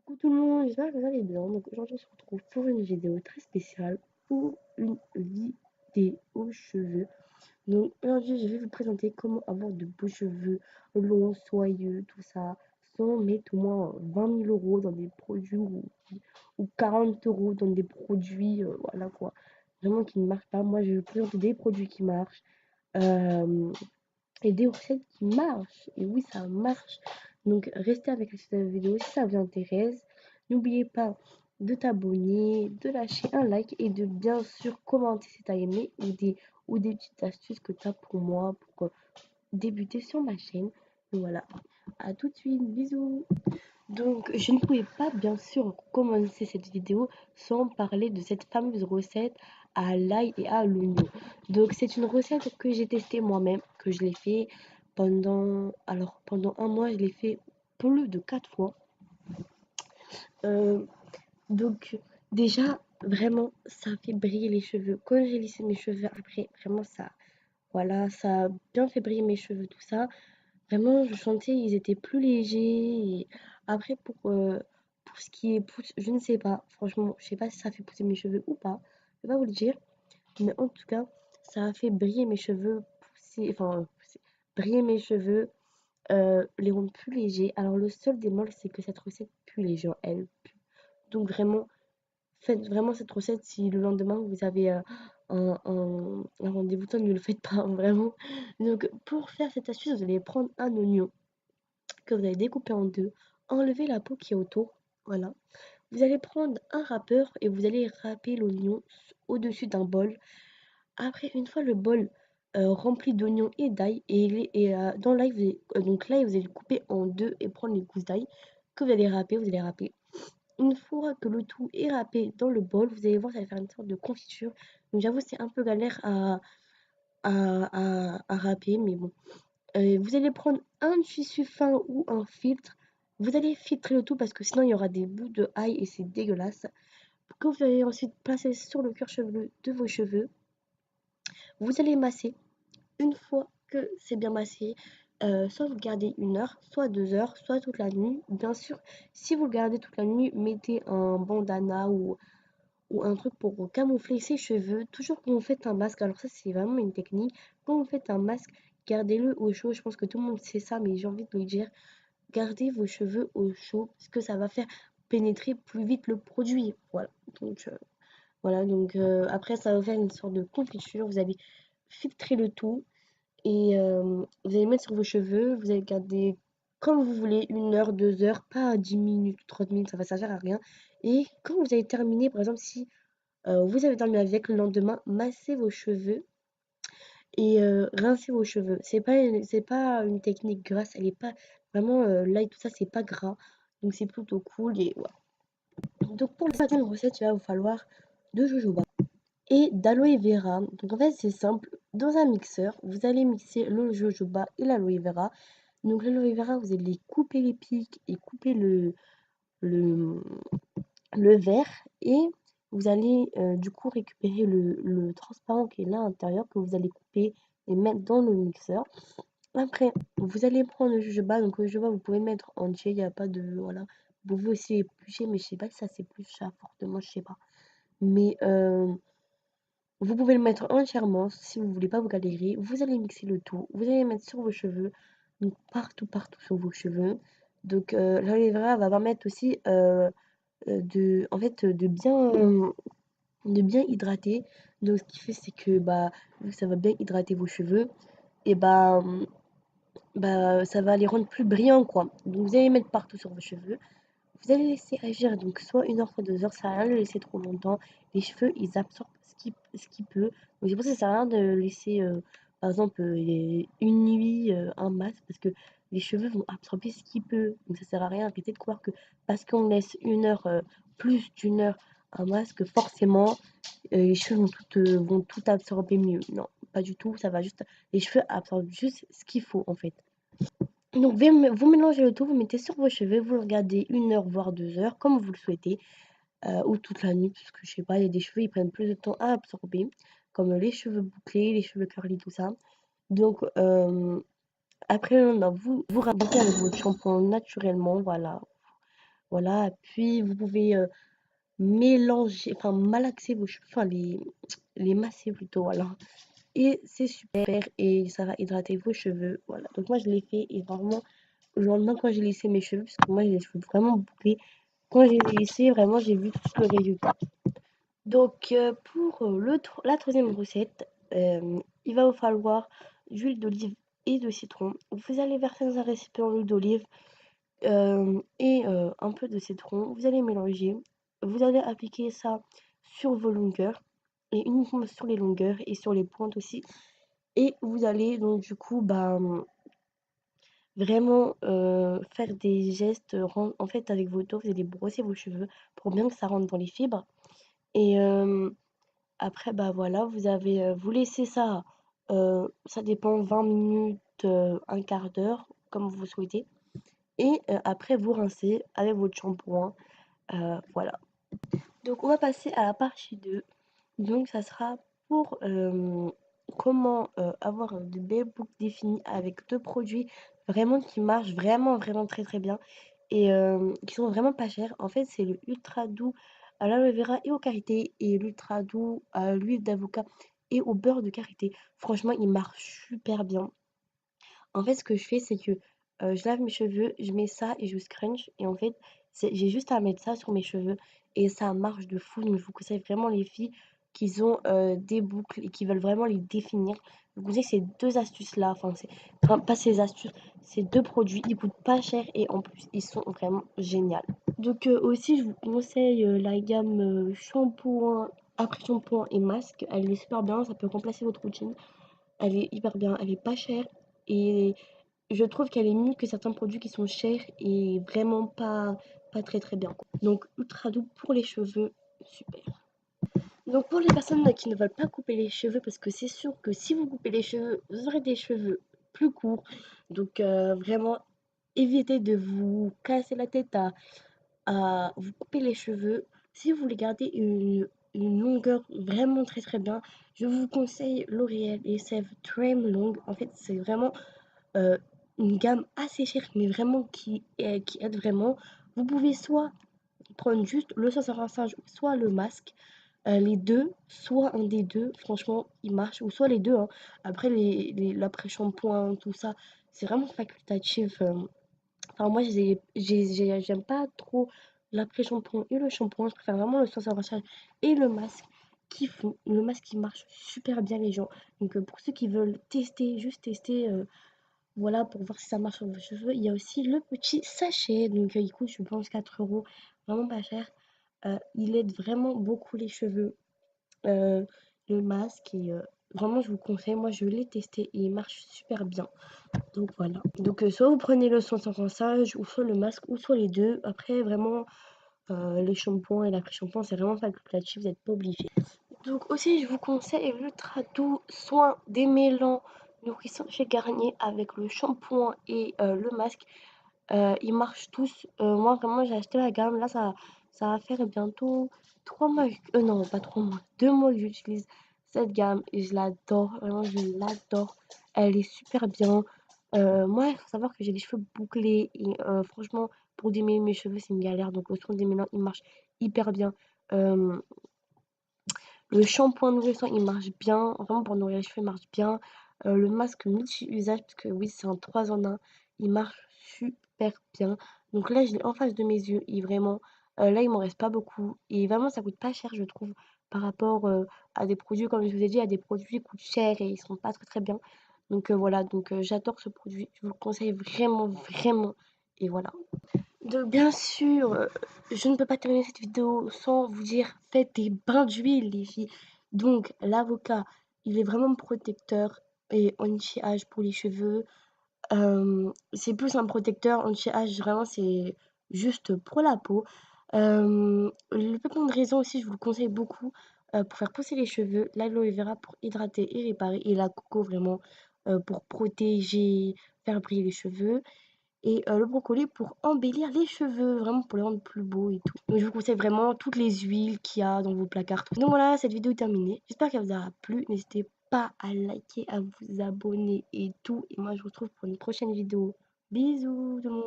Coucou tout le monde, j'espère que vous allez bien. Donc aujourd'hui on se retrouve pour une vidéo très spéciale pour une vidéo cheveux. Donc aujourd'hui je vais vous présenter comment avoir de beaux cheveux longs, soyeux, tout ça, sans mettre au moins 20 000 € dans des produits ou 40 € dans des produits, voilà quoi, vraiment qui ne marchent pas. Moi je vais vous présenter des produits qui marchent. euh, et des recettes qui marchent. Et oui, ça marche. Donc, restez avec cette vidéo si ça vous intéresse. N'oubliez pas de t'abonner, de lâcher un like et de bien sûr commenter si tu as aimé ou des petites astuces que tu as pour moi pour débuter sur ma chaîne. Donc voilà, à tout de suite, bisous. Donc, je ne pouvais pas bien sûr commencer cette vidéo sans parler de cette fameuse recette à l'ail et à l'oignon. Donc, c'est une recette que j'ai testée moi-même, que je l'ai fait pendant un mois, je l'ai fait plus de 4 fois. Euh, donc, déjà, vraiment, ça fait briller les cheveux. Quand j'ai lissé mes cheveux après, vraiment, voilà, ça a bien fait briller mes cheveux, tout ça. Vraiment, je sentais ils étaient plus légers. Et après, pour ce qui est pousse, je ne sais pas. Franchement, je sais pas si ça fait pousser mes cheveux ou pas. Je vais pas vous le dire. Mais en tout cas, ça a fait briller mes cheveux, briller mes cheveux, les rendre plus légers. Alors, le seul bémol, c'est que cette recette pue les gens, elle pue. Donc, vraiment, faites vraiment cette recette si le lendemain vous avez un rendez-vous, ça ne le faites pas, vraiment. Donc, pour faire cette astuce, vous allez prendre un oignon que vous allez découper en deux, enlever la peau qui est autour, voilà. Vous allez prendre un râpeur et vous allez râper l'oignon au-dessus d'un bol. Après, une fois le bol rempli d'oignons et d'ail, dans l'ail, donc là, vous allez le couper en deux et prendre les gousses d'ail que vous allez râper. Une fois que le tout est râpé dans le bol, vous allez voir, ça va faire une sorte de confiture. Donc j'avoue, c'est un peu galère à râper, mais bon. Vous allez prendre un tissu fin ou un filtre. Vous allez filtrer le tout parce que sinon il y aura des bouts de ail et c'est dégueulasse. Que vous allez ensuite placer sur le cuir chevelu de vos cheveux. Vous allez masser. Une fois que c'est bien massé, soit vous le gardez 1 heure, soit 2 heures, soit toute la nuit. Bien sûr, si vous le gardez toute la nuit, mettez un bandana ou un truc pour camoufler ses cheveux. Toujours quand vous faites un masque, alors ça c'est vraiment une technique, quand vous faites un masque, gardez-le au chaud. Je pense que tout le monde sait ça, mais j'ai envie de le dire. Gardez vos cheveux au chaud, parce que ça va faire pénétrer plus vite le produit. Voilà, donc après ça va faire une sorte de confiture. Vous allez filtrer le tout et vous allez mettre sur vos cheveux. Vous allez garder comme vous voulez, 1 heure, 2 heures, pas 10 minutes, 30 minutes, ça va servir à rien. Et quand vous avez terminé, par exemple, si vous avez dormi avec, le lendemain, massez vos cheveux et rincez vos cheveux. C'est pas une technique grasse, elle est pas vraiment là et tout ça, c'est pas gras. Donc c'est plutôt cool et voilà. Donc pour la deuxième recette, il va vous falloir de jojoba et d'aloe vera. Donc en fait, c'est simple. Dans un mixeur, vous allez mixer le jojoba et l'aloe vera. Donc l'aloe vera, vous allez couper les pics et couper le, le verre et vous allez du coup récupérer le transparent qui est là à l'intérieur que vous allez couper et mettre dans le mixeur. Après, vous allez prendre le jojoba. Donc le jojoba, vous pouvez le mettre entier, il n'y a pas de... Voilà. Vous pouvez aussi éplucher, mais je sais pas si ça s'épluche ça fortement, je sais pas. Mais vous pouvez le mettre entièrement si vous voulez pas vous galérer. Vous allez mixer le tout. Vous allez mettre sur vos cheveux. Donc partout, partout sur vos cheveux. Donc l'aloe vera va permettre aussi de bien hydrater. Donc, ce qui fait, c'est que bah, vu que ça va bien hydrater vos cheveux, et bah, ça va les rendre plus brillants, quoi. Donc, vous allez les mettre partout sur vos cheveux. Vous allez laisser agir, donc soit 1 heure, soit 2 heures, ça sert à rien de le laisser trop longtemps. Les cheveux, ils absorbent ce qui peut. Donc, c'est pour ça que ça sert à rien de laisser, par exemple, une nuit, un masque, parce que les cheveux vont absorber ce qui peut. Donc, ça sert à rien. Arrêtez de croire que parce qu'on laisse 1 heure, plus d'1 heure, un masque, forcément, les cheveux vont tout absorber mieux. Non, pas du tout. Les cheveux absorbent juste ce qu'il faut, en fait. Donc, vous mélangez le tout, vous mettez sur vos cheveux, vous le regardez 1 heure, voire 2 heures, comme vous le souhaitez, ou toute la nuit, parce que je sais pas, il y a des cheveux, ils prennent plus de temps à absorber, comme les cheveux bouclés, les cheveux curly, tout ça. Donc, après, vous rabotez avec votre shampoing naturellement, voilà. Voilà, puis vous pouvez mélanger, enfin malaxer vos cheveux, enfin les masser plutôt, voilà. Et c'est super et ça va hydrater vos cheveux, voilà. Donc moi je l'ai fait et vraiment, le lendemain quand j'ai laissé mes cheveux, parce que moi j'ai les cheveux vraiment bouclés, quand j'ai laissé, vraiment j'ai vu tout le résultat. Donc pour la troisième recette, il va vous falloir d'huile d'olive et de citron. Vous allez verser dans un récipient d'huile d'olive et un peu de citron. Vous allez mélanger. Vous allez appliquer ça sur vos longueurs et uniquement sur les longueurs et sur les pointes aussi. Et vous allez donc du coup bah, vraiment faire des gestes. En fait, avec vos doigts, vous allez brosser vos cheveux pour bien que ça rentre dans les fibres. Et après, bah voilà, vous laissez ça, ça dépend, 20 minutes, un quart d'heure, comme vous souhaitez. Et après, vous rincez avec votre shampoing. Voilà. Donc, on va passer à la partie 2. Donc, ça sera pour comment avoir de belles boucles définies avec deux produits vraiment qui marchent vraiment, vraiment très, très bien et qui sont vraiment pas chers. En fait, c'est le Ultra Doux à l'aloe vera et au karité et l'Ultra Doux à l'huile d'avocat et au beurre de karité. Franchement, ils marchent super bien. En fait, ce que je fais, c'est que je lave mes cheveux, je mets ça et je scrunch. Et en fait, j'ai juste à mettre ça sur mes cheveux et ça marche de fou. Donc, je vous conseille vraiment les filles qui ont des boucles et qui veulent vraiment les définir. Je vous conseille ces deux astuces-là. Enfin, pas ces astuces, ces deux produits. Ils coûtent pas cher et en plus, ils sont vraiment géniaux. Donc, aussi, je vous conseille la gamme shampoing, après-shampoing et masque. Elle est super bien, ça peut remplacer votre routine. Elle est hyper bien, elle est pas chère et je trouve qu'elle est mieux que certains produits qui sont chers et vraiment pas très très bien, quoi. Donc ultra doux pour les cheveux, super. Donc pour les personnes qui ne veulent pas couper les cheveux, parce que c'est sûr que si vous coupez les cheveux, vous aurez des cheveux plus courts. Donc vraiment, évitez de vous casser la tête à vous couper les cheveux. Si vous voulez garder une longueur vraiment très très bien, je vous conseille L'Oréal Essence Trim Long. En fait, c'est vraiment euh, une gamme assez chère, mais vraiment qui aide vraiment. Vous pouvez soit prendre juste le sauce à rinçage, soit le masque. Les deux, soit un des deux, franchement, il marche, ou soit les deux, hein. Après, l'après-shampoing, tout ça, c'est vraiment facultatif. Enfin, moi, j'aime pas trop l'après-shampoing et le shampoing. Je préfère vraiment le soin à massage et le masque qui font. Le masque qui marche super bien, les gens. Donc, pour ceux qui veulent tester, juste tester, voilà, pour voir si ça marche sur vos cheveux, il y a aussi le petit sachet. Donc, il coûte, je pense, 4 euros. Vraiment pas cher. Il aide vraiment beaucoup les cheveux. euh, le masque. Et vraiment, je vous conseille. Moi, je l'ai testé et il marche super bien. Donc voilà. Donc soit vous prenez le soin sans rinçage, ou soit le masque, ou soit les deux. Après, vraiment, les shampoings et l'après-shampoing, c'est vraiment facultatif, vous n'êtes pas obligé. Donc aussi, je vous conseille l'Ultra Doux soin démêlant nourrissant chez Garnier avec le shampoing et le masque. Ils marchent tous. Moi, vraiment, j'ai acheté la gamme. Là, ça va faire bientôt 3 mois. Non, pas 3 mois. 2 mois que j'utilise cette gamme et je l'adore. Vraiment, je l'adore. Elle est super bien. Moi, il faut savoir que j'ai les cheveux bouclés et franchement, pour démêler mes cheveux, c'est une galère. Donc, le soin démêlant, il marche hyper bien. Euh, le shampoing nourrissant, il marche bien. Vraiment, pour nourrir les cheveux, il marche bien. Le masque multi-usage, parce que oui, c'est un 3 en 1. Il marche super bien. Donc là, je l'ai en face de mes yeux. Et vraiment, là, il m'en reste pas beaucoup. Et vraiment, ça coûte pas cher, je trouve, par rapport à des produits, comme je vous ai dit, à des produits qui coûtent cher et ils sont pas très très bien. Donc voilà, donc j'adore ce produit. Je vous le conseille vraiment, vraiment. Et voilà. Donc bien sûr, je ne peux pas terminer cette vidéo sans vous dire faites des bains d'huile les filles. Donc l'avocat, il est vraiment protecteur et anti-âge pour les cheveux. C'est plus un protecteur anti-âge, vraiment c'est juste pour la peau. Le pépin de raisin aussi, je vous le conseille beaucoup pour faire pousser les cheveux. L'aloe vera pour hydrater et réparer. Et la coco vraiment pour protéger, faire briller les cheveux et le brocoli pour embellir les cheveux, vraiment pour les rendre plus beaux et tout. Donc je vous conseille vraiment toutes les huiles qu'il y a dans vos placards. Donc voilà, cette vidéo est terminée. J'espère qu'elle vous aura plu. N'hésitez pas à liker, à vous abonner et tout. Et moi, je vous retrouve pour une prochaine vidéo. Bisous tout le monde.